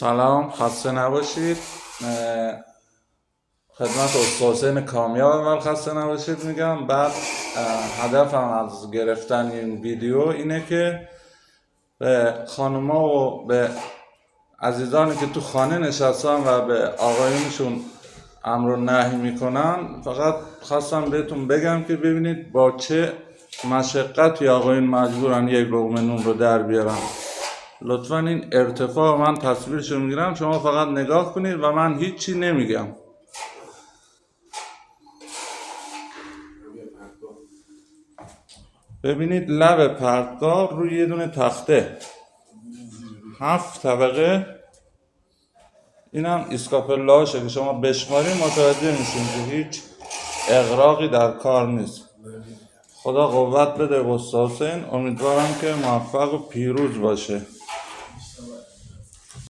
سلام، خسته نباشید. خدمت استاد حسین کامیاب اول خسته نباشید میگم. بعد هدفم از گرفتن این ویدیو اینه که به خانوما و به عزیزانی که تو خانه نشستن و به آقایونشون امر و نهی میکنن، فقط خواستم بهتون بگم که ببینید با چه مشقتی آقایون مجبورن یک لقمه نون رو در بیارن. لطفا این ارتفاع من تصویرشو میگیرم، شما فقط نگاه کنید و من هیچی نمیگم. ببینید لب پرتگاه روی یه دونه تخته 7 طبقه، اینم اسکاپلاشه که شما بشمارید متوجه میشین که هیچ اغراقی در کار نیست. خدا قوت بده استاد حسین، امیدوارم که موفق و پیروز باشه.